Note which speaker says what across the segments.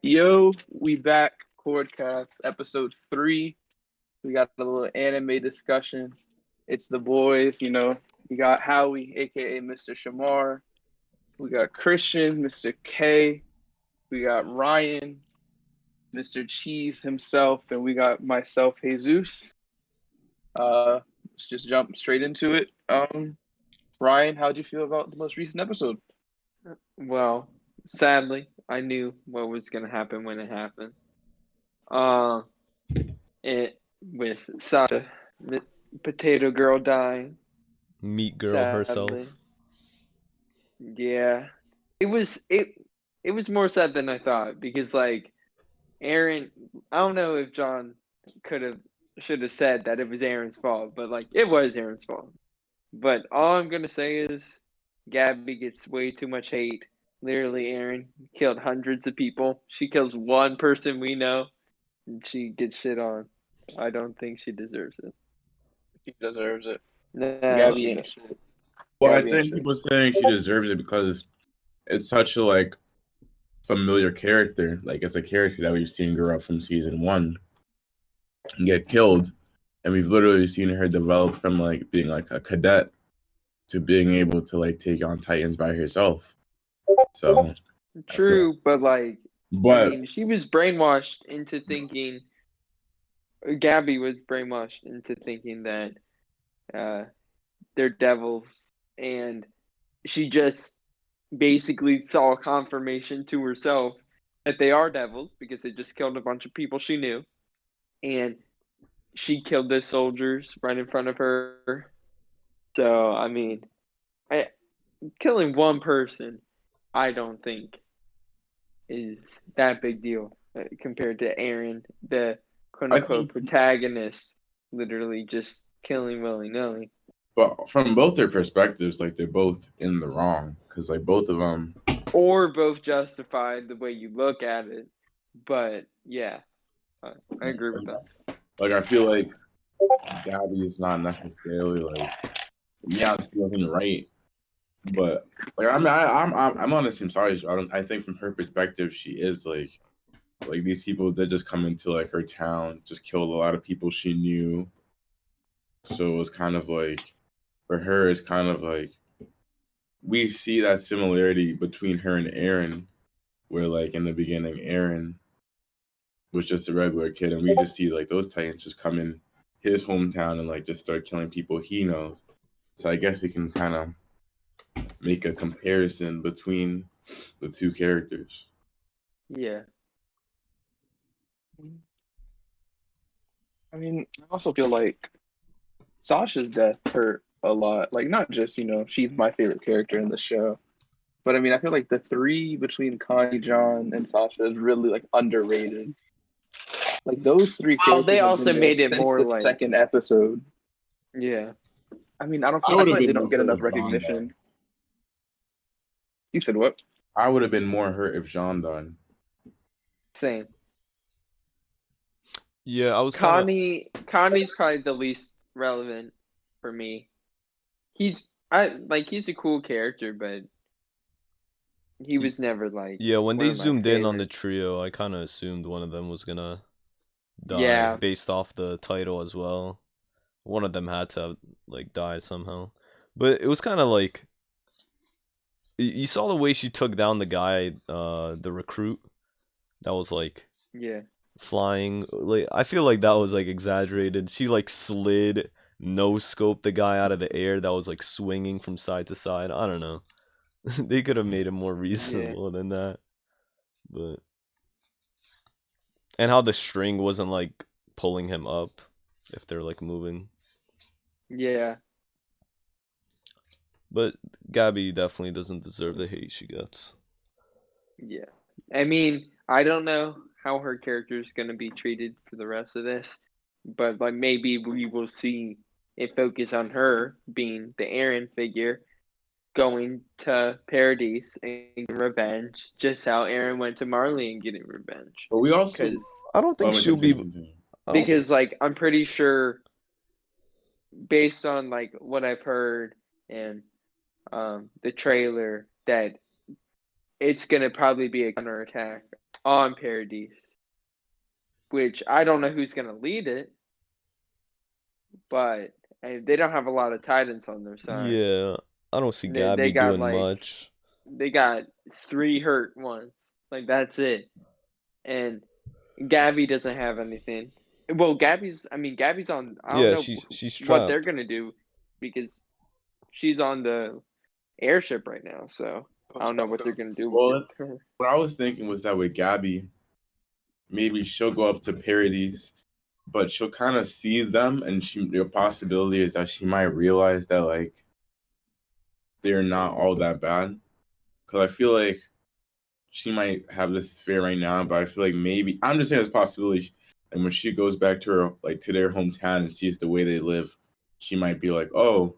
Speaker 1: Yo, we back. CordCast, episode 3. We got a little anime discussion. It's the boys, We got Howie, aka Mr. Shamar. We got Christian, Mr. K. We got Ryan, Mr. Cheese himself, and we got myself, Jesus. Let's just jump straight into it. Ryan, how'd you feel about the most recent episode?
Speaker 2: Well, sadly, I knew what was going to happen when it happened. With Sasha, Potato Girl dying.
Speaker 3: Meat girl
Speaker 2: Sadly.
Speaker 3: herself.
Speaker 2: Yeah, it was more sad than I thought because Aaron, I don't know if John should have said that it was Aaron's fault, but it was Aaron's fault. But all I'm gonna say is, GABI gets way too much hate. Literally, Aaron killed hundreds of people. She kills one person we know, and she gets shit on. I don't think she deserves it.
Speaker 1: She deserves it.
Speaker 2: No.
Speaker 1: GABI ain't shit.
Speaker 4: Well, I think people saying she deserves it because it's such a familiar character. It's a character that we've seen grow up from season 1 and get killed, and we've literally seen her develop from being a cadet to being able to take on Titans by herself. So
Speaker 2: true, but I mean, she was brainwashed into thinking. GABI was brainwashed into thinking that they're devils, and she just basically saw confirmation to herself that they are devils because they just killed a bunch of people she knew, and she killed the soldiers right in front of her. So I mean, killing one person, I don't think is that big deal compared to Aaron, the quote-unquote protagonist, literally just killing willy-nilly.
Speaker 4: But from both their perspectives, they're both in the wrong because both of them,
Speaker 2: or both justified the way you look at it. But yeah, I agree with that.
Speaker 4: I feel like GABI is not necessarily yeah, she wasn't right, but I'm on the same side. I think from her perspective, she is these people that just come into her town, just killed a lot of people she knew. So it was kind of for her, it's kind of we see that similarity between her and Aaron, where in the beginning, Aaron was just a regular kid, and we just see those Titans just come in his hometown and just start killing people he knows. So I guess we can kind of make a comparison between the two characters.
Speaker 2: Yeah.
Speaker 1: I mean, I also feel like Sasha's death hurt a lot. Not just, she's my favorite character in the show. But I mean, I feel like the 3 between Connie, John, and Sasha is really underrated. Those 3 characters.
Speaker 2: They also made it more
Speaker 1: the second episode.
Speaker 2: Yeah.
Speaker 1: I mean, I feel like they don't get enough recognition. You said what?
Speaker 4: I would have been more hurt if Jean died.
Speaker 2: Same.
Speaker 3: Yeah, I was
Speaker 2: Connie's probably the least relevant for me. He's a cool character, but he was never
Speaker 3: yeah, when they zoomed in on the trio, I kind of assumed one of them was gonna die based off the title as well. One of them had to die somehow, but it was kind of you saw the way she took down the guy, the recruit that was flying. I feel like that was exaggerated. She slid, no scoped the guy out of the air that was swinging from side to side. I don't know. They could have made it more reasonable than that. But and how the string wasn't pulling him up if they're moving.
Speaker 2: Yeah.
Speaker 3: But GABI definitely doesn't deserve the hate she gets.
Speaker 2: Yeah. I mean, I don't know how her character is going to be treated for the rest of this, but maybe we will see it focus on her being the Aaron figure, going to Paradise and getting revenge, just how Aaron went to Marley and getting revenge.
Speaker 4: But we also,
Speaker 3: I don't think she'll be,
Speaker 2: because I'm pretty sure, based on what I've heard and the trailer, that it's gonna probably be a counterattack on Paradise, which I don't know who's going to lead it, but they don't have a lot of Titans on their side.
Speaker 3: Yeah, I don't see
Speaker 2: They
Speaker 3: GABI
Speaker 2: got
Speaker 3: doing
Speaker 2: like
Speaker 3: much.
Speaker 2: they got 3 hurt ones. Like that's it. And GABI doesn't have anything. Well, GABI's on. I don't
Speaker 3: Yeah,
Speaker 2: know
Speaker 3: she's
Speaker 2: what they're
Speaker 3: trapped.
Speaker 2: gonna do because she's on the airship right now. So I don't know what they're gonna do with
Speaker 4: Well,
Speaker 2: her.
Speaker 4: what I was thinking was that with GABI, maybe she'll go up to Paradise, but she'll kind of see them, and the possibility is that she might realize that like they're not all that bad. Because I feel like she might have this fear right now, but I feel like maybe I'm just saying it's a possibility. And when she goes back to her to their hometown and sees the way they live, she might be like, "Oh,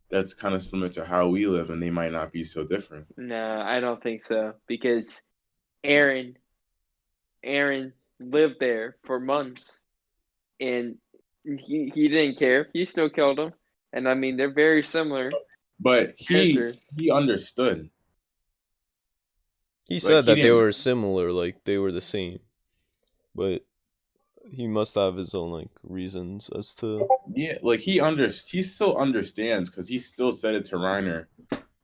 Speaker 4: that's kind of similar to how we live," and they might not be so different.
Speaker 2: No, I don't think so because Aaron lived there for months and he didn't care. He still killed him, and I mean they're very similar
Speaker 4: But
Speaker 2: characters.
Speaker 4: he understood.
Speaker 3: He
Speaker 4: Like
Speaker 3: said
Speaker 4: he
Speaker 3: that they
Speaker 4: didn't.
Speaker 3: were similar, like they were the same, but he must have his own like reasons as to.
Speaker 4: Yeah, like he still understands because he still said it to Reiner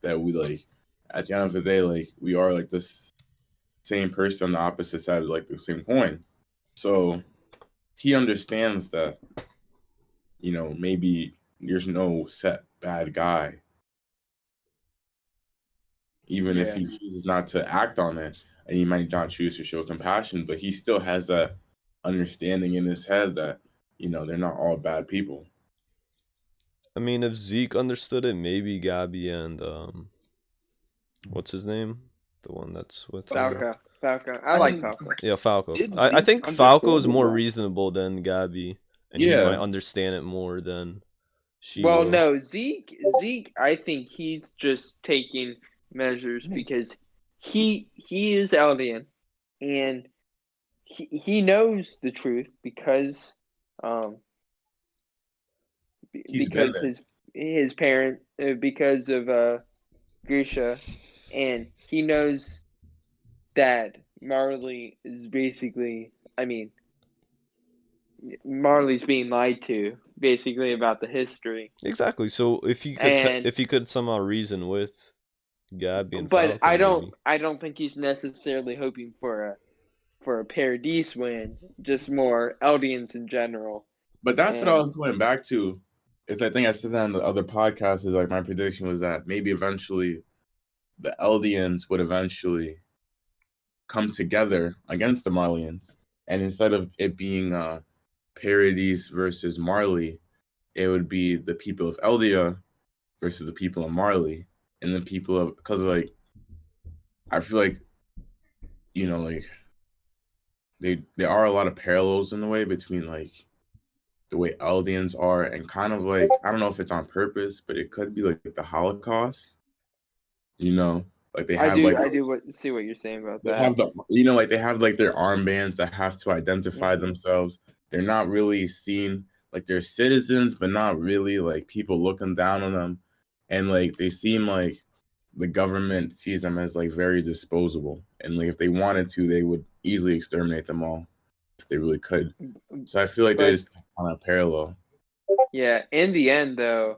Speaker 4: that we like at the end of the day like we are like this same person on the opposite side of like the same coin. So he understands that maybe there's no set bad guy, even if
Speaker 2: Yeah.
Speaker 4: he chooses not to act on it, and he might not choose to show compassion, but he still has that understanding in his head that they're not all bad people.
Speaker 3: I mean, if Zeke understood it, maybe GABI and what's his name? The one that's with
Speaker 2: Falco. I like
Speaker 4: mean,
Speaker 2: Falco.
Speaker 3: Yeah, Falco.
Speaker 1: Did
Speaker 3: I
Speaker 1: Zeke
Speaker 3: think Falco is
Speaker 1: understand it?
Speaker 3: more reasonable than GABI, and he
Speaker 4: Yeah.
Speaker 3: might understand it more than she
Speaker 2: Well,
Speaker 3: will.
Speaker 2: no, Zeke, I think he's just taking measures because he is Eldian, and he knows the truth um
Speaker 4: He's been
Speaker 2: because
Speaker 4: there.
Speaker 2: his parent because of Grisha, and he knows that Marley is basically, I mean, Marley's being lied to basically about the history.
Speaker 3: Exactly. So
Speaker 2: And
Speaker 3: if he could somehow reason with GABI and
Speaker 2: but
Speaker 3: Falco, maybe.
Speaker 2: I don't think he's necessarily hoping for a Paradise win, just more Eldians in general.
Speaker 4: But that's what I
Speaker 2: And
Speaker 4: was going back to. Is I think I said that on the other podcast. Is like my prediction was that maybe eventually the Eldians would eventually come together against the Marlians, and instead of it being Paradise versus Marley, it would be the people of Eldia versus the people of Marley, and the people of because like I feel like like there are a lot of parallels in the way between like the way Eldians are and kind of like I don't know if it's on purpose, but it could be like the Holocaust. Like they have like
Speaker 2: I do see what you're saying about
Speaker 4: they
Speaker 2: that.
Speaker 4: have like they have like their armbands that have to identify themselves. They're not really seen like they're citizens, but not really like people looking down on them, and like they seem like the government sees them as like very disposable, and like if they wanted to, they would easily exterminate them all if they really could. So I feel like
Speaker 2: But
Speaker 4: there's kind of parallel.
Speaker 2: yeah, in the end though,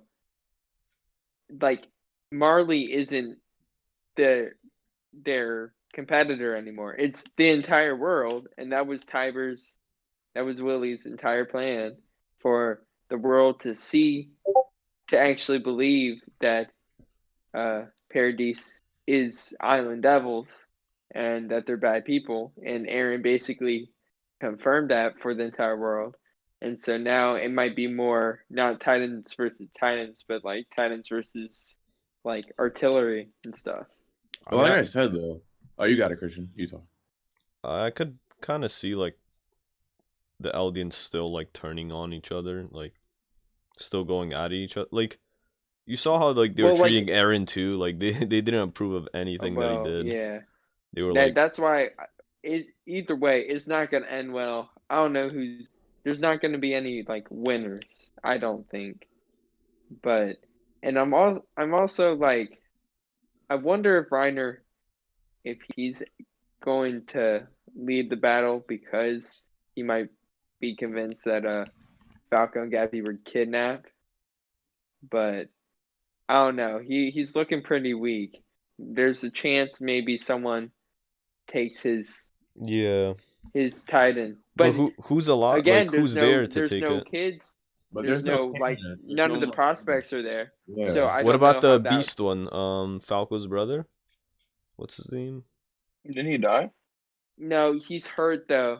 Speaker 2: like Marley isn't their competitor anymore. It's the entire world, and that was Willie's entire plan for the world to see, to actually believe that Paradise is Island Devils and that they're bad people. And Aaron basically confirmed that for the entire world. And so now it might be more not Titans versus Titans, but like Titans versus like artillery and stuff.
Speaker 4: But like I said though, oh, you got it, Christian. You talk.
Speaker 3: I could kind of see like the Eldians still like turning on each other, like still going at each other. Like you saw how like they were treating Aaron too. Like they didn't approve of anything that he did.
Speaker 2: Yeah.
Speaker 3: They were like
Speaker 2: That's why either way it's not gonna end well. I don't know there's not gonna be any like winners, I don't think. But and I'm also like I wonder if Reiner if he's going to lead the battle because he might be convinced that Falco and Gabby were kidnapped. But I don't know. He's looking pretty weak. There's a chance maybe someone takes his Titan.
Speaker 3: But who's alive?
Speaker 2: Again,
Speaker 3: like who's there to
Speaker 2: there's
Speaker 3: take
Speaker 2: no
Speaker 3: it?
Speaker 2: kids.
Speaker 4: But
Speaker 2: there's no like none of the prospects are there.
Speaker 4: Yeah.
Speaker 2: So I
Speaker 3: what
Speaker 2: don't
Speaker 3: about
Speaker 2: know
Speaker 3: the
Speaker 2: how
Speaker 3: Beast one? Falco's brother? What's his name?
Speaker 1: Didn't he die?
Speaker 2: No, he's hurt though.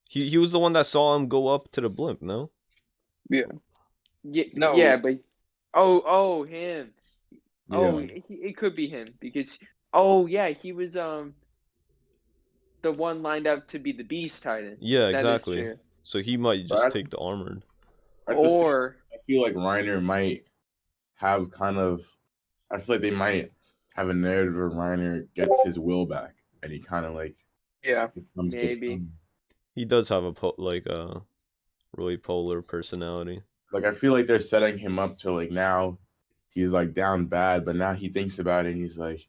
Speaker 3: He was the one that saw him go up to the blimp, no?
Speaker 1: Yeah.
Speaker 2: Yeah,
Speaker 1: No.
Speaker 2: yeah, but him.
Speaker 4: Yeah.
Speaker 2: Oh, it could be him because yeah, he was the one lined up to be the Beast Titan.
Speaker 3: Yeah,
Speaker 2: That is
Speaker 3: exactly.
Speaker 2: true.
Speaker 3: So he might just take the armored.
Speaker 4: I feel like Reiner might have kind of. I feel like they might have a narrative where Reiner gets his will back, and he kind of like.
Speaker 1: Yeah.
Speaker 2: Maybe.
Speaker 3: He does have a really polar personality.
Speaker 4: Like I feel like they're setting him up to like now, he's like down bad, but now he thinks about it and he's like,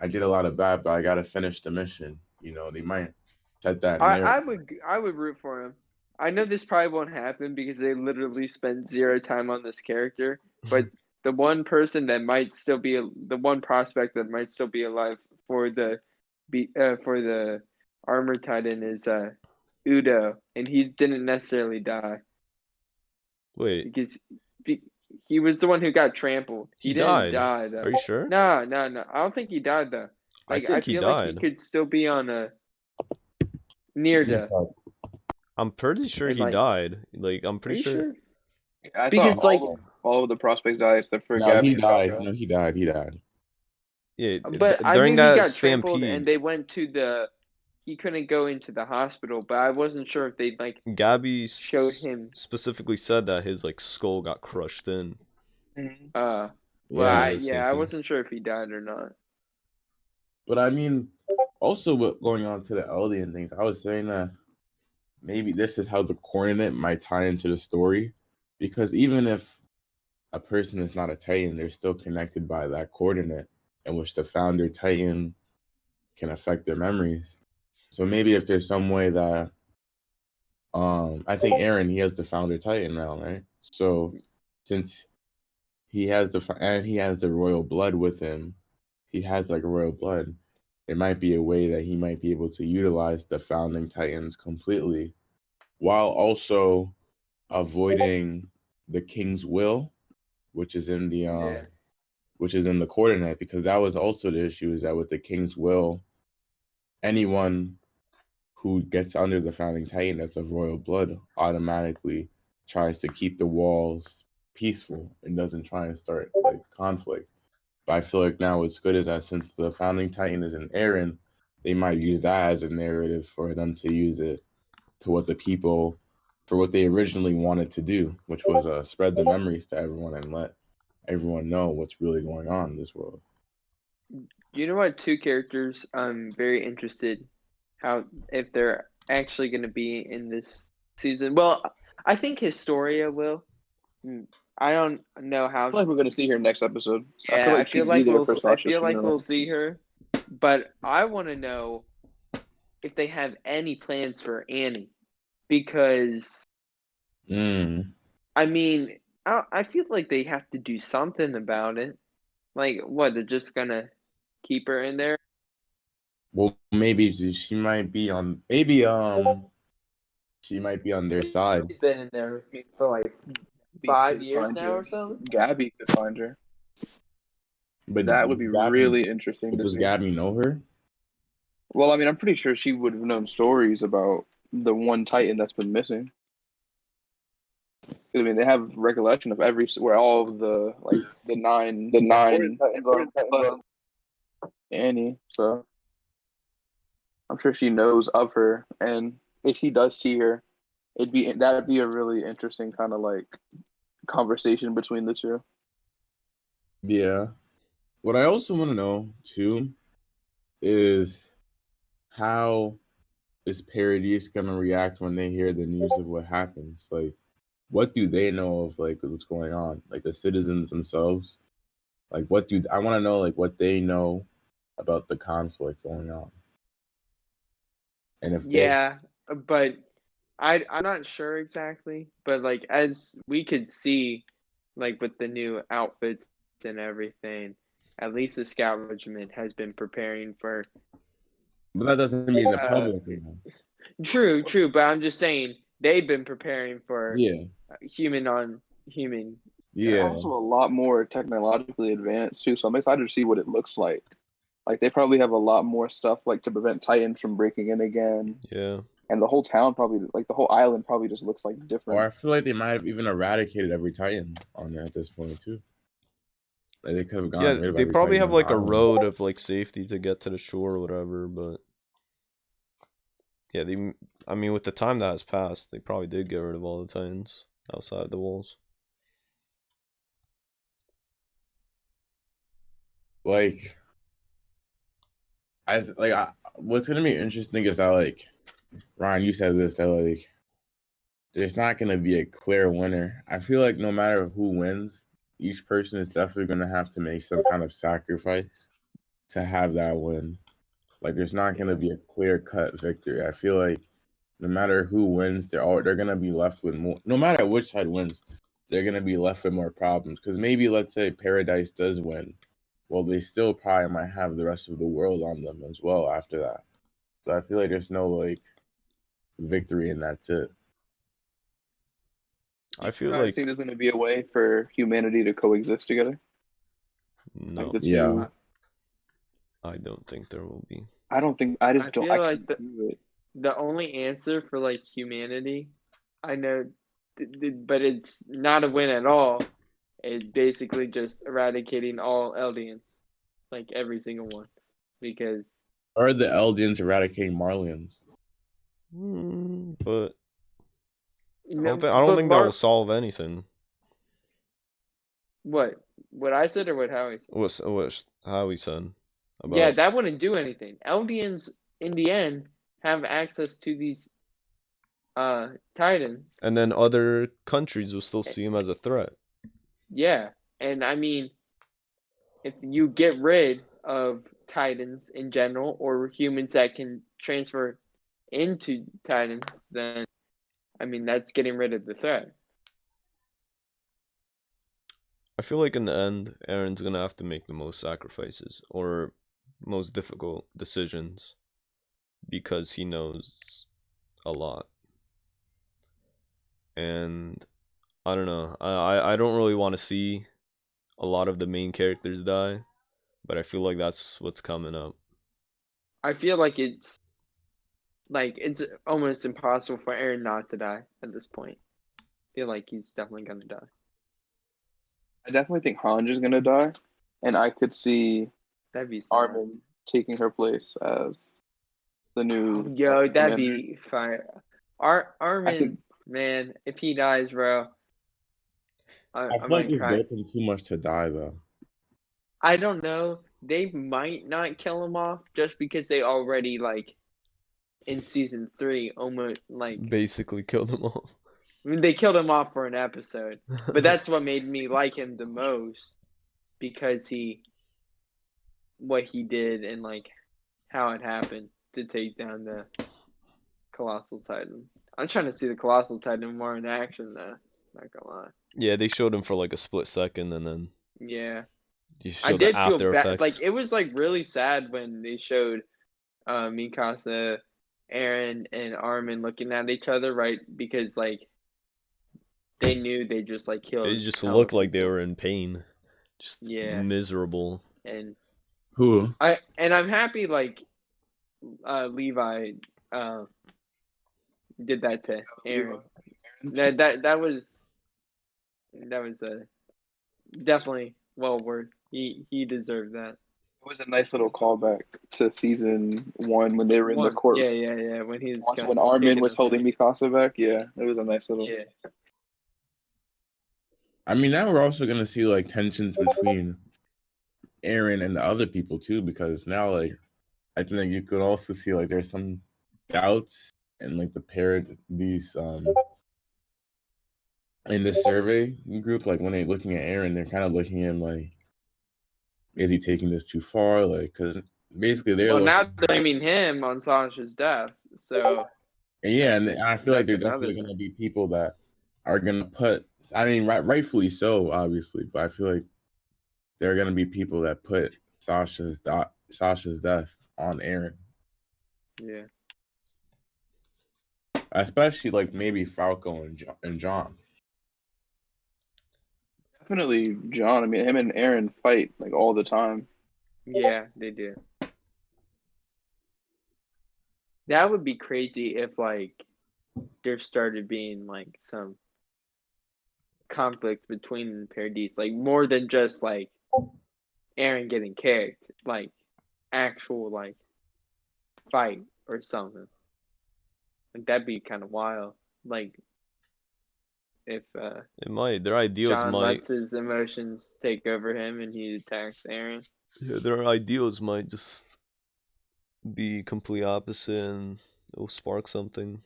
Speaker 4: I did a lot of bad, but I gotta finish the mission. You know, they might set that narrative.
Speaker 2: I would root for him. I know this probably won't happen because they literally spent 0 time on this character, but the one person that might still be the one prospect that might still be alive for the armored titan is Udo, and he didn't necessarily die.
Speaker 3: Wait.
Speaker 2: Because he was the one who got trampled. He didn't die though.
Speaker 3: Are you sure?
Speaker 2: No. I don't think he died though.
Speaker 3: Like, I
Speaker 2: feel
Speaker 3: died.
Speaker 2: like he could still be on a near death.
Speaker 3: I'm pretty sure he died. Like I'm pretty sure.
Speaker 1: I because thought all of the prospects died except for Gabby.
Speaker 4: He died. No, he died. He died.
Speaker 3: Yeah,
Speaker 2: but
Speaker 3: during
Speaker 2: I knew
Speaker 3: that
Speaker 2: he got
Speaker 3: stampede,
Speaker 2: trampled and they went to he couldn't go into the hospital, but I wasn't sure if they
Speaker 3: Gabby
Speaker 2: showed him
Speaker 3: specifically said that his skull got crushed in.
Speaker 2: I wasn't sure if he died or not.
Speaker 4: But I mean, also going on to the Eldian things, I was saying that maybe this is how the coordinate might tie into the story, because even if a person is not a Titan, they're still connected by that coordinate in which the founder Titan can affect their memories. So maybe if there's some way that I think Eren, he has the founder Titan now, right? So since he has the royal blood with him, he has like royal blood, it might be a way that he might be able to utilize the founding Titans completely while also avoiding the king's will, which is in the coordinate, because that was also the issue, is that with the king's will, anyone who gets under the founding Titan that's of royal blood automatically tries to keep the walls peaceful and doesn't try and start like conflict. But I feel like now what's good is that since the founding Titan is in Eren, they might use that as a narrative for them to use it to what they originally wanted to do, which was spread the memories to everyone and let everyone know what's really going on in this world.
Speaker 2: You know what? 2 characters I'm very interested if they're actually going to be in this season. Well, I think Historia will. I don't know how.
Speaker 1: I feel like we're going to see her next episode.
Speaker 2: Yeah, I feel like we'll see her, but I want to know if they have any plans for Annie, because I mean, I feel like they have to do something about it. Like, what? They're just gonna keep her in there?
Speaker 4: Well, maybe she might be on. She might be on their side.
Speaker 2: She's been in there for like 5 years now or something.
Speaker 1: Gabby could find her.
Speaker 4: But
Speaker 1: that would be really interesting.
Speaker 4: Does Gabby know her?
Speaker 1: Well, I mean, I'm pretty sure she would have known stories about the one Titan that's been missing. I mean, they have recollection of where all of the nine Annie. So I'm sure she knows of her, and if she does see her, that'd be a really interesting kind of like conversation between the two.
Speaker 4: Yeah. What I also want to know too is how is Paradise gonna react when they hear the news of what happens? Like, what do they know of like what's going on? Like the citizens themselves. Like, I want to know like what they know about the conflict going on. And if
Speaker 2: but I'm not sure exactly, but like as we could see, like with the new outfits and everything, at least the scout regiment has been preparing for.
Speaker 4: But that doesn't mean the public.
Speaker 2: True, but I'm just saying they've been preparing for human on human.
Speaker 1: They're also a lot more technologically advanced too, so I'm excited to see what it looks like. Like they probably have a lot more stuff like to prevent Titans from breaking in again.
Speaker 3: Yeah.
Speaker 1: And the whole town probably, like the whole island probably just looks like different.
Speaker 4: Or I feel like they might have even eradicated every Titan on there at this point too. Like they could have gone rid of
Speaker 3: they
Speaker 4: every
Speaker 3: probably
Speaker 4: Titan
Speaker 3: have like a
Speaker 4: island.
Speaker 3: road of like safety to get to the shore or whatever, but yeah, I mean with the time that has passed, they probably did get rid of all the Titans outside the walls.
Speaker 4: Like what's gonna be interesting is that like Ryan, you said this, that like there's not gonna be a clear winner. I feel like no matter who wins, each person is definitely gonna have to make some kind of sacrifice to have that win. Like there's not gonna be a clear cut victory. I feel like no matter who wins, they're gonna be left with more. No matter which side wins, they're gonna be left with more problems. Because maybe let's say Paradise does win, well, they still probably might have the rest of the world on them as well after that. So I feel like there's no like victory, and that's it.
Speaker 3: I feel like
Speaker 1: there's going to be a way for humanity to coexist together.
Speaker 3: No.
Speaker 1: Like
Speaker 3: I don't think there will be.
Speaker 1: I don't think. I just don't.
Speaker 2: I feel like the only answer for like humanity, I know, but it's not a win at all. It's basically just eradicating all Eldians, like every single one, because.
Speaker 4: Or the Eldians eradicating Marlians.
Speaker 3: But I don't think that will solve anything.
Speaker 2: What I said or what Howie said?
Speaker 3: What Howie said.
Speaker 2: Yeah, that wouldn't do anything. Eldians, in the end, have access to these Titans.
Speaker 3: And then other countries will still see them as a threat.
Speaker 2: Yeah, and I mean, if you get rid of Titans in general, or humans that can transfer into Titans, then, I mean, that's getting rid of the threat.
Speaker 3: I feel like in the end, Aaron's gonna have to make the most sacrifices, or most difficult decisions, because he knows a lot. And I don't know, I don't really want to see a lot of the main characters die, but I feel like that's what's coming up.
Speaker 2: I feel like it's almost impossible for Aaron not to die at this point. I feel like he's definitely gonna die.
Speaker 1: I definitely think Hanj is gonna die, and I could see Armin taking her place as the new.
Speaker 2: Yo, that'd be fire. Armin, man, if he dies, bro.
Speaker 4: I feel like he's built him too much to die, though.
Speaker 2: I don't know. They might not kill him off just because they already like in season 3 almost like
Speaker 3: basically killed him off.
Speaker 2: I mean, they killed him off for an episode, but that's what made me like him the most, because what he did and like how it happened to take down the Colossal Titan. I'm trying to see the Colossal Titan more in action though. Not gonna lie.
Speaker 3: Yeah, they showed him for like a split second, and then
Speaker 2: I did feel bad. Like it was like really sad when they showed Mikasa, Aaron, and Armin looking at each other, right? Because like they knew they just like killed.
Speaker 3: It just looked like they were in pain, just miserable.
Speaker 2: And
Speaker 4: who?
Speaker 2: I'm happy like Levi did that to Aaron. That was definitely well worth. He deserved that.
Speaker 1: It was a nice little callback to season 1 when they were in the court.
Speaker 2: Yeah. When
Speaker 1: Armin was holding Mikasa back. Yeah, it was a nice little.
Speaker 2: Yeah.
Speaker 4: I mean, now we're also gonna see like tensions between Aaron and the other people too, because now like I think you could also see like there's some doubts and like these in the survey group, like when they're looking at Aaron, they're kind of looking at him like, is he taking this too far? Like, because basically they're
Speaker 2: now blaming him on Sasha's death. So
Speaker 4: yeah, and I feel like
Speaker 2: that's
Speaker 4: there's definitely
Speaker 2: another
Speaker 4: going to be people that are going to put. I mean, rightfully so, obviously, but I feel like there are going to be people that put Sasha's death on Aaron,
Speaker 2: Yeah.
Speaker 4: especially like maybe Falco and John.
Speaker 1: Definitely John. I mean, him and Aaron fight like all the time.
Speaker 2: Yeah, they do. That would be crazy if like there started being like some conflicts between Paradis, like more than just like Aaron getting kicked, like actual like fight or something. Like that'd be kind of wild. Like if
Speaker 3: It might. Their ideals
Speaker 2: John
Speaker 3: might.
Speaker 2: lets his emotions take over him and he attacks Aaron.
Speaker 3: Yeah, their ideals might just be complete opposite, and it'll spark something.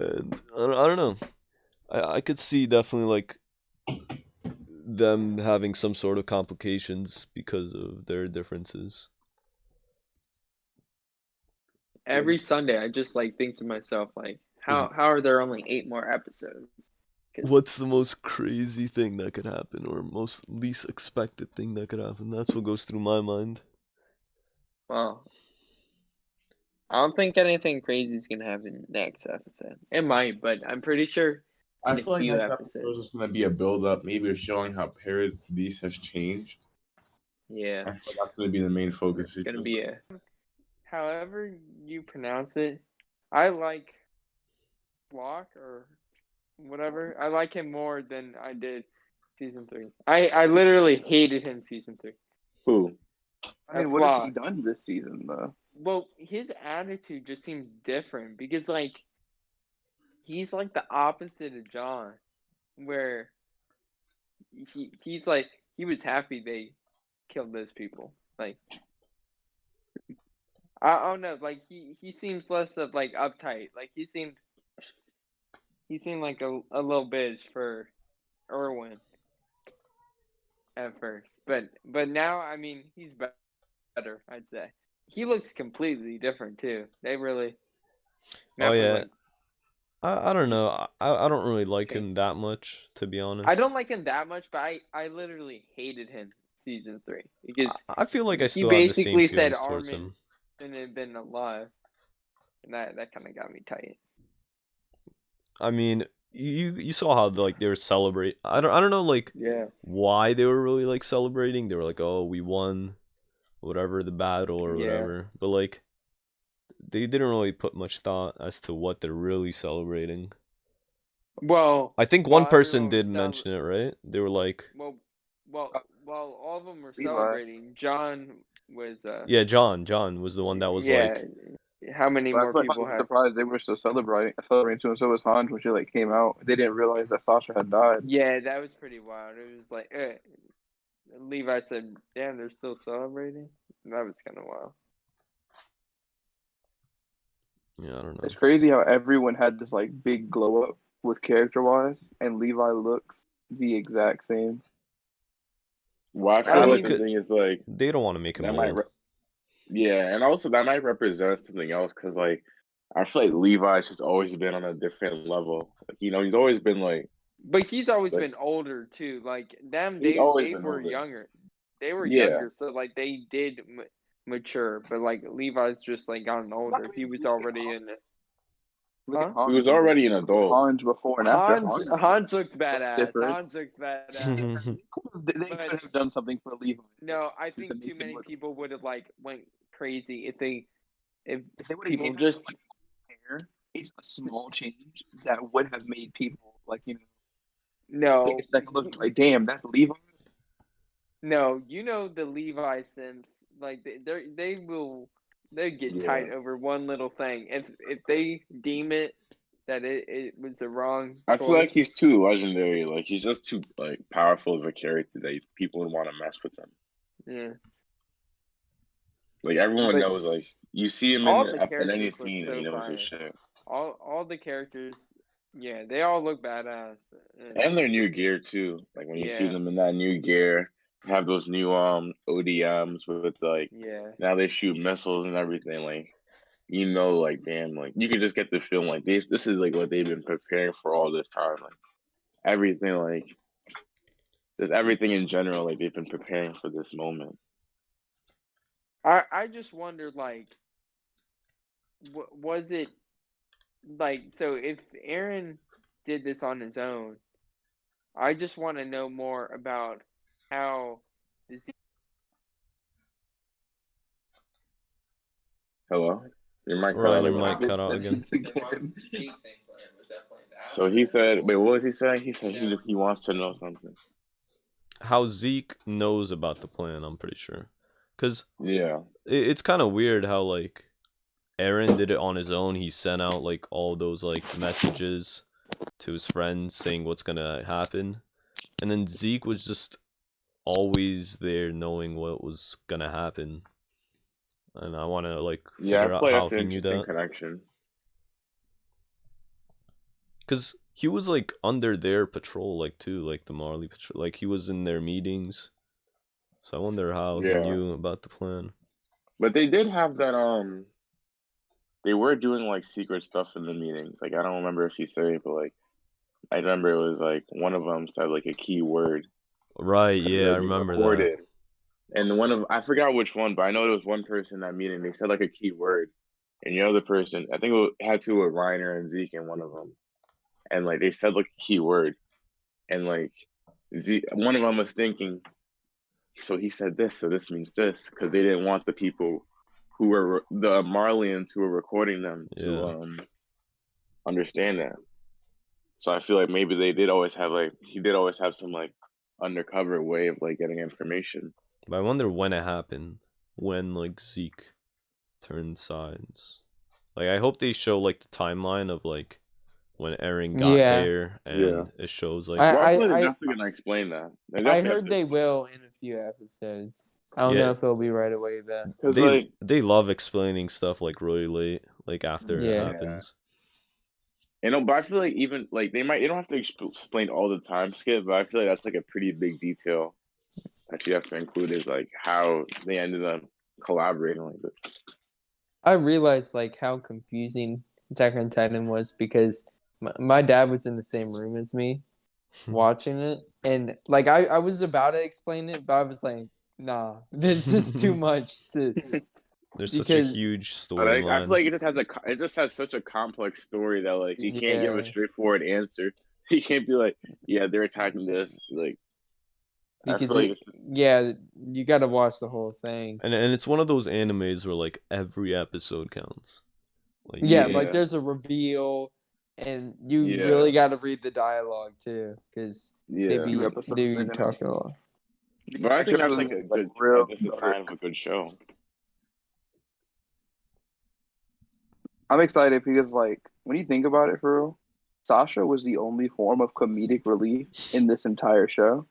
Speaker 3: And I don't know. I could see definitely like them having some sort of complications because of their differences.
Speaker 2: Every Sunday, I just like think to myself like, how are there only 8 more episodes?
Speaker 3: What's the most crazy thing that could happen, or most least expected thing that could happen? That's what goes through my mind.
Speaker 2: Well, I don't think anything crazy is gonna happen next episode. It might, but I'm pretty sure.
Speaker 4: I feel like next episode is just going to be a build up, maybe showing how Paradis has changed.
Speaker 2: Yeah.
Speaker 4: I feel like that's going to be the main focus.
Speaker 2: It's gonna be however you pronounce it. I like Flock or whatever. I like him more than I did season 3. I literally hated him season 3.
Speaker 4: Who?
Speaker 1: I mean, what has he done this season though?
Speaker 2: Well, his attitude just seems different because like he's like the opposite of John, where he's like he was happy they killed those people. Like I don't know, like he seems less of like uptight. Like he seemed like a little bitch for Erwin at first, but now I mean he's better. I'd say he looks completely different too. They really.
Speaker 3: Oh yeah.
Speaker 2: Like,
Speaker 3: I don't know. I don't really like him that much, to be honest.
Speaker 2: I don't like him that much, but I literally hated him season 3 because
Speaker 3: I feel like I still have the same feelings
Speaker 2: said
Speaker 3: towards
Speaker 2: Armin
Speaker 3: him.
Speaker 2: shouldn't have been alive, and that kind of got me tight.
Speaker 3: I mean, you saw how like they were celebrating. I don't know like
Speaker 2: Yeah.
Speaker 3: why they were really like celebrating. They were like, oh, we won, whatever the battle or whatever. But like they didn't really put much thought as to what they're really celebrating.
Speaker 2: Well,
Speaker 3: I think one person did mention it, right? They were like,
Speaker 2: well, all of them were celebrating. John was.
Speaker 3: Yeah, John was the one that was like.
Speaker 2: How many more people
Speaker 1: I'm surprised they were still celebrating too, and so was Hans when she like came out. They didn't realize that Sasha had died.
Speaker 2: Yeah, that was pretty wild. It was like, Levi said, "Damn, they're still celebrating." That was kind of wild.
Speaker 3: Yeah, I don't know.
Speaker 1: It's crazy how everyone had this like big glow up with character wise, and Levi looks the exact same.
Speaker 4: Well, I feel like the thing is like
Speaker 3: they don't want to make him old.
Speaker 4: Yeah, and also that might represent something else because like I feel like Levi's just always been on a different level. Like, you know, he's always been like.
Speaker 2: But he's always been older too. Like them, they were younger. They were younger, so like they did mature. But like Levi's just like gotten older. He was already in it.
Speaker 4: Huh? He was already an adult.
Speaker 1: Hans before and after.
Speaker 2: Hans looks badass. Hans looks badass.
Speaker 1: They could have done something for Levi.
Speaker 2: No, I think too many people would have like went crazy if they would have
Speaker 1: people just like hair. It's a small change that would have made people like take a second look like, damn, that's Levi.
Speaker 2: No, you know the Levi Sims, like they get tight over one little thing. If they deem it that it was the wrong choice.
Speaker 4: I feel like he's too legendary. Like he's just too like powerful of a character that people would want to mess with him.
Speaker 2: Yeah.
Speaker 4: Like everyone knows, like you see him in any scene, so and he knows his shit.
Speaker 2: All the characters, yeah, they all look badass.
Speaker 4: And their new gear too. Like when you see them in that new gear, have those new ODMs with like now they shoot missiles and everything. Like you know, like damn, like you can just get the feeling like this is like what they've been preparing for all this time, like everything, like just everything in general, like they've been preparing for this moment.
Speaker 2: I just wondered, like, was it like, so if Aaron did this on his own, I just want to know more about how Zeke.
Speaker 4: Hello, your mic cut
Speaker 3: Ryan,
Speaker 4: out
Speaker 3: your
Speaker 4: again.
Speaker 3: mic cut out again.
Speaker 4: So he said, wait, what was he saying? He said he wants to know something.
Speaker 3: How Zeke knows about the plan, I'm pretty sure. Cause
Speaker 4: Yeah,
Speaker 3: it's kind of weird how like Aaron did it on his own. He sent out like all those like messages to his friends saying what's gonna happen, and then Zeke was just always there knowing what was gonna happen. And I want to like
Speaker 4: yeah, I
Speaker 3: figure
Speaker 4: feel
Speaker 3: out
Speaker 4: like
Speaker 3: how
Speaker 4: that's an
Speaker 3: he knew
Speaker 4: interesting
Speaker 3: that.
Speaker 4: connection.
Speaker 3: Cause he was like under their patrol, like too, like the Marley patrol. Like he was in their meetings. So I wonder how he
Speaker 4: Yeah,
Speaker 3: knew about the plan.
Speaker 4: but they did have that. They were doing like secret stuff in the meetings. Like I don't remember if he said it, but like I remember it was like one of them said like a key word
Speaker 3: Right,
Speaker 4: because
Speaker 3: yeah,
Speaker 4: they're
Speaker 3: I
Speaker 4: being
Speaker 3: remember that.
Speaker 4: recorded. And one of I forgot which one, but I know there was one person in that meeting. They said like a key word, and the other person, I think it had to do with Reiner and Zeke, and one of them, and like they said like a key word, and like one of them was thinking, so he said this, so this means this, because they didn't want the people who were the Marlians who were recording them to
Speaker 3: Yeah.
Speaker 4: understand that. So I feel like maybe they did always have like he did always have some like undercover way of like getting information.
Speaker 3: But I wonder when it happened. When like Zeke turned sides. Like I hope they show like the timeline of like when Aaron got
Speaker 2: Yeah.
Speaker 3: there
Speaker 4: Yeah.
Speaker 3: and it shows like
Speaker 4: Well, I feel like they're
Speaker 2: I
Speaker 4: definitely gonna explain that. They
Speaker 2: I
Speaker 4: definitely have
Speaker 2: heard
Speaker 4: to
Speaker 2: they
Speaker 4: explain
Speaker 2: will in a few episodes. I don't know
Speaker 3: yeah,
Speaker 2: if it'll be right away though.
Speaker 4: because like
Speaker 3: they love explaining stuff like really late, like after it
Speaker 2: Yeah.
Speaker 3: happens.
Speaker 4: you know, but I feel like even like they don't have to explain all the time skip, but I feel like that's like a pretty big detail that you have to include is like how they ended up collaborating like this.
Speaker 2: I realized like how confusing Attack on Titan was because my dad was in the same room as me watching it, and like I was about to explain it, but I was like, nah, this is too much to
Speaker 3: There's such a
Speaker 2: because
Speaker 3: huge
Speaker 4: But I feel
Speaker 3: storyline.
Speaker 4: like it just has such a complex story that like you can't give a
Speaker 2: yeah,
Speaker 4: straightforward answer. You can't be like, yeah, they're attacking this. Like I
Speaker 2: because
Speaker 4: feel like
Speaker 2: it yeah you got to watch the whole thing.
Speaker 3: And it's one of those animes where like every episode counts. Like
Speaker 2: Yeah, like
Speaker 4: yeah,
Speaker 2: there's a reveal, and you
Speaker 4: yeah,
Speaker 2: really got to read the dialogue too because they
Speaker 4: yeah.
Speaker 2: be
Speaker 1: Few episodes
Speaker 2: they
Speaker 1: are
Speaker 2: be
Speaker 1: gonna
Speaker 2: talking a lot.
Speaker 4: But I think that's like a
Speaker 1: like
Speaker 4: good
Speaker 1: real
Speaker 4: that's a sign of a good show.
Speaker 1: I'm excited because like when you think about it for real, Sasha was the only form of comedic relief in this entire show.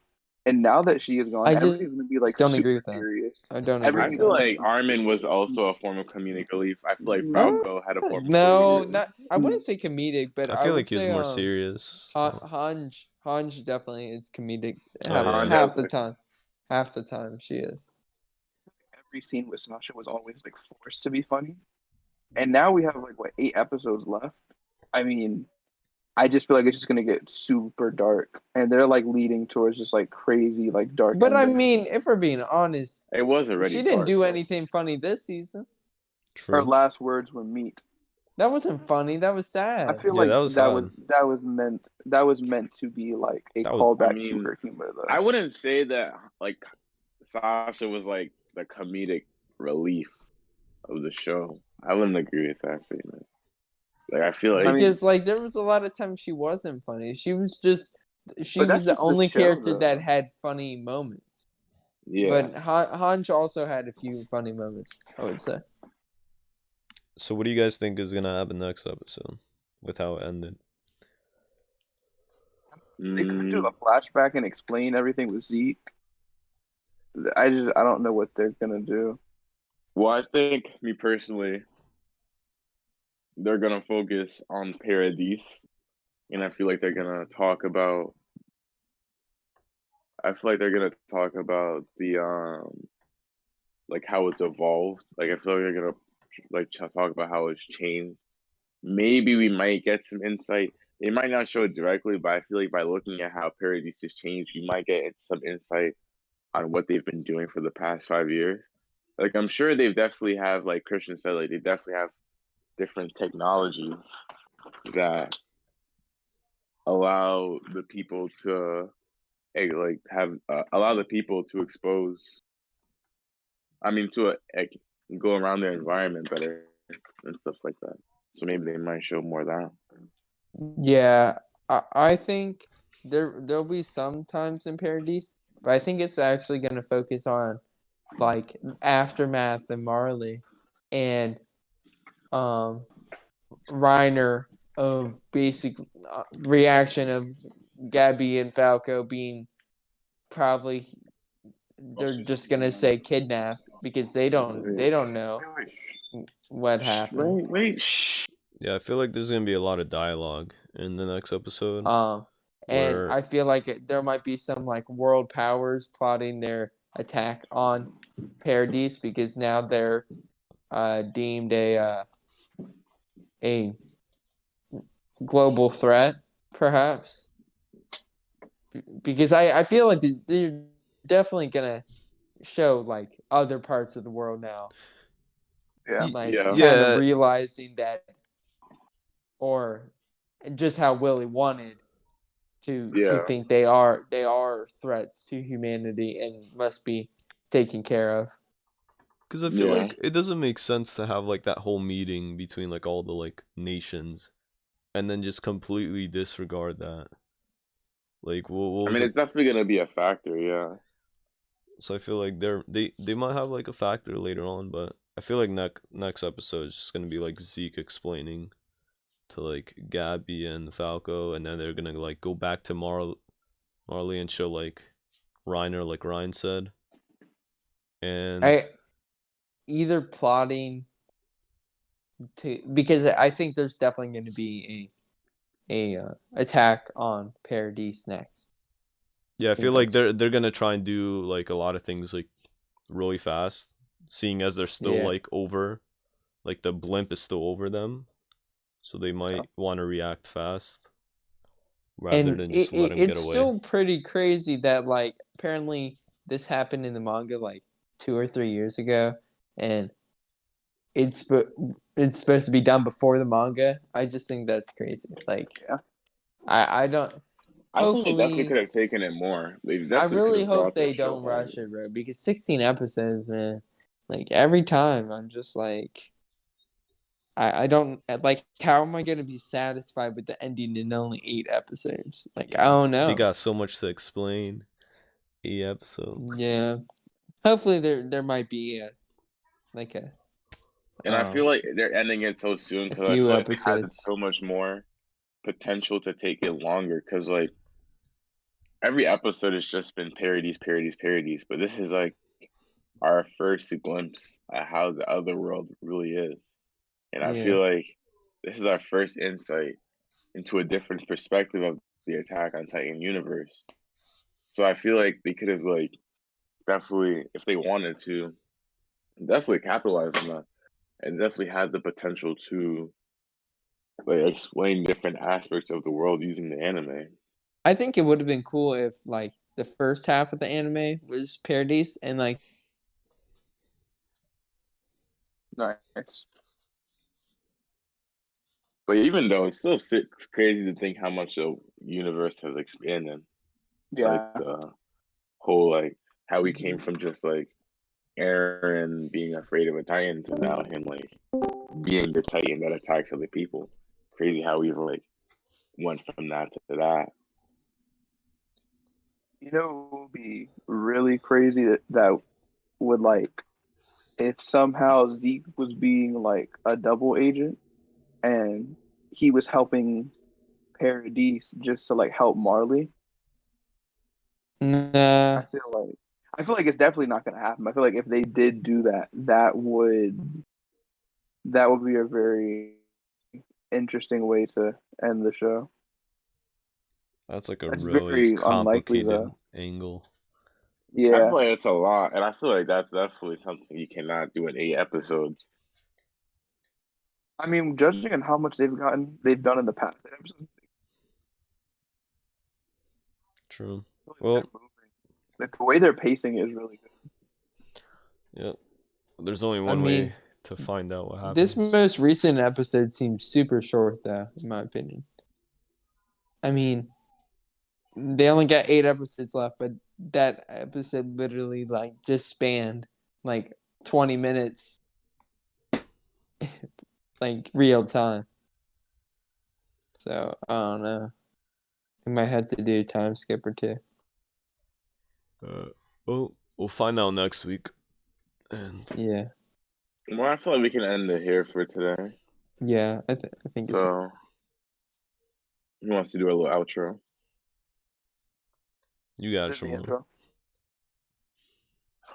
Speaker 1: And now that she is gone,
Speaker 2: I just
Speaker 1: everything's gonna be like
Speaker 2: don't agree
Speaker 1: super
Speaker 2: with that.
Speaker 1: serious.
Speaker 2: I don't agree
Speaker 4: I
Speaker 2: with
Speaker 1: Everything's
Speaker 4: feel
Speaker 2: that.
Speaker 1: gonna
Speaker 4: like
Speaker 1: be
Speaker 4: Armin was also a form of comedic relief. I feel like
Speaker 2: Uh,
Speaker 4: Falco had a form of comedic
Speaker 2: no,
Speaker 4: relief.
Speaker 2: not. I wouldn't say comedic, but
Speaker 3: I
Speaker 2: I
Speaker 3: feel
Speaker 2: would
Speaker 3: like he was
Speaker 2: say
Speaker 3: more serious.
Speaker 2: Hanj definitely is comedic.
Speaker 3: Oh
Speaker 2: Half
Speaker 3: yeah.
Speaker 2: half the
Speaker 1: definitely
Speaker 2: time, half the time she is.
Speaker 1: every scene with Sasha was always like forced to be funny. And now we have like what 8 episodes left. I mean, I just feel like it's just gonna get super dark, and they're like leading towards just like crazy like dark
Speaker 2: But I
Speaker 1: ending.
Speaker 2: mean, if we're being honest,
Speaker 4: It was already
Speaker 2: she didn't
Speaker 4: dark
Speaker 2: do
Speaker 4: though.
Speaker 2: anything funny this season.
Speaker 1: Her
Speaker 3: True.
Speaker 1: last words were meat.
Speaker 2: That wasn't funny. That was
Speaker 1: I
Speaker 2: sad.
Speaker 1: feel
Speaker 3: Yeah,
Speaker 1: like
Speaker 3: that was sad.
Speaker 1: that was meant to be like a
Speaker 3: That was
Speaker 4: I
Speaker 1: callback to
Speaker 4: mean,
Speaker 1: her humor
Speaker 4: I
Speaker 1: though.
Speaker 4: wouldn't say that like Sasha was like the comedic relief of the show. I wouldn't agree with that statement. Like I feel
Speaker 1: I
Speaker 4: like
Speaker 1: mean,
Speaker 2: Because like there was a lot of times she wasn't funny. She
Speaker 1: but
Speaker 2: was
Speaker 1: that's
Speaker 2: the
Speaker 1: just the
Speaker 2: only
Speaker 1: show
Speaker 2: character that
Speaker 1: though.
Speaker 2: had funny moments.
Speaker 4: yeah.
Speaker 2: But Hanj also had a few funny moments, I would say.
Speaker 3: So what do you guys think is gonna happen next episode? With how it ended?
Speaker 1: They could do
Speaker 4: Mm,
Speaker 1: a flashback and explain everything with Zeke. I don't know what they're gonna do.
Speaker 4: well, I think me personally, they're gonna focus on Paradise, and I feel like they're gonna talk about. I feel like they're gonna talk about the like how it's evolved. Like I feel like they're gonna
Speaker 5: like talk about how it's changed. Maybe we might get some insight. They might not show it directly, but I feel like by looking at how Paradise has changed, we might get some insight on what they've been doing for the past 5 years. Like I'm sure they've definitely have, like Christian said, like they definitely have different technologies that allow the people to like have allow the people to expose. I mean, to go around their environment better and stuff like that. So maybe they might show more of that.
Speaker 2: Yeah, I think there'll be some times in Paradise, but I think it's actually going to focus on like Aftermath and Marley and Reiner of basic reaction of Gabi and Falco being probably they're just gonna say kidnap because they don't know what happened.
Speaker 5: Wait.
Speaker 3: Yeah, I feel like there's gonna be a lot of dialogue in the next episode.
Speaker 2: And I feel like there might be some like world powers plotting their attack on Paradise because now they're deemed a global threat, perhaps. Because I feel like they're definitely gonna show like other parts of the world now.
Speaker 1: Yeah.
Speaker 2: Like
Speaker 5: Yeah.
Speaker 2: kind of realizing that, or just how Willie wanted to think they are threats to humanity and must be taken care of.
Speaker 3: Because I feel like it doesn't make sense to have like that whole meeting between like all the like nations, and then just completely disregard that. Like, what
Speaker 5: I
Speaker 3: was
Speaker 5: mean,
Speaker 3: it?
Speaker 5: it's definitely gonna be a factor, yeah.
Speaker 3: So I feel like they might have like a factor later on, but I feel like next episode is just gonna be like Zeke explaining to like Gabi and Falco, and then they're gonna like go back to Marley and show like Reiner, like Ryan said, and
Speaker 2: either plotting to, because I think there's definitely going to be a attack on Paradise next.
Speaker 3: Yeah, I feel like they're gonna try and do like a lot of things like really fast, seeing as they're still like over, like the blimp is still over them, so they might want to react fast rather than just let them get away.
Speaker 2: It's still pretty crazy that like apparently this happened in the manga like 2 or 3 years ago, and it's supposed to be done before the manga. I just think that's crazy. Like, I don't.
Speaker 5: I think they definitely could have taken it more.
Speaker 2: I really hope they don't rush it, bro. Because 16 episodes, man. Like every time, I'm just like, I don't like. How am I gonna be satisfied with the ending in only 8 episodes? Like I don't know.
Speaker 3: They got so much to explain. 8 episodes.
Speaker 2: Yeah. Hopefully there might be
Speaker 5: and I feel like they're ending it so soon because I feel like it has so much more potential to take it longer. Because like every episode has just been parodies, but this is like our first glimpse at how the other world really is, and I feel like this is our first insight into a different perspective of the Attack on Titan universe. So I feel like they could have like definitely, if they wanted to, definitely capitalize on that, and definitely had the potential to like explain different aspects of the world using the anime.
Speaker 2: I think it would have been cool if like the first half of the anime was Paradise and like
Speaker 1: nice.
Speaker 5: But even though it's still crazy to think how much the universe has expanded.
Speaker 1: Yeah.
Speaker 5: Like the whole like how we came from just like Eren being afraid of a Titan to now him like being the Titan that attacks other people. Crazy how we've like went from that to that.
Speaker 1: You know, it would be really crazy that would like if somehow Zeke was being like a double agent and he was helping Paradise just to like help Marley.
Speaker 2: Nah.
Speaker 1: I feel like it's definitely not gonna happen. I feel like if they did do that, that would be a very interesting way to end the show.
Speaker 3: That's like a really complicated angle.
Speaker 1: Yeah.
Speaker 5: I feel like it's a lot, and I feel like that's definitely something you cannot do in 8 episodes.
Speaker 1: I mean, judging on how much they've done in the past episodes.
Speaker 3: True. Well,
Speaker 1: like the way they're pacing is really good.
Speaker 3: Yeah. There's only one way to find out what happens.
Speaker 2: This most recent episode seems super short, though, in my opinion. I mean, they only got 8 episodes left, but that episode literally like just spanned like 20 minutes, like real time. So I don't know. We might have to do a time skip or two.
Speaker 3: Well, we'll find out next week. And
Speaker 2: yeah.
Speaker 5: Well, I feel like we can end it here for today.
Speaker 2: Yeah, I think
Speaker 5: so. Who wants to do a little outro?
Speaker 3: You got it, Shimon.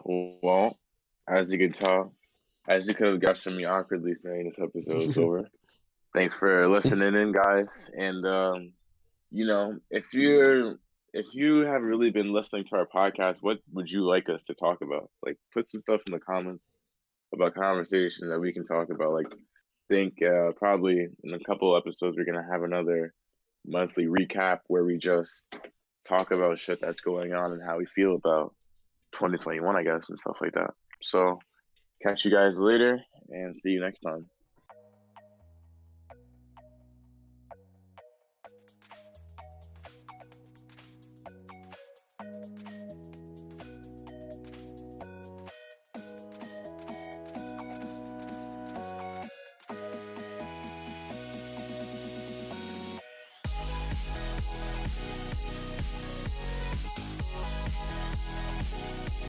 Speaker 5: Well, as you can tell, as you could have guessed from me awkwardly saying this episode is over. Thanks for listening in, guys. And you know, if you have really been listening to our podcast, what would you like us to talk about? Like, put some stuff in the comments about conversations that we can talk about. Like, think probably in a couple episodes we're gonna have another monthly recap where we just talk about shit that's going on and how we feel about 2021, I guess, and stuff like that. So catch you guys later and see you next time.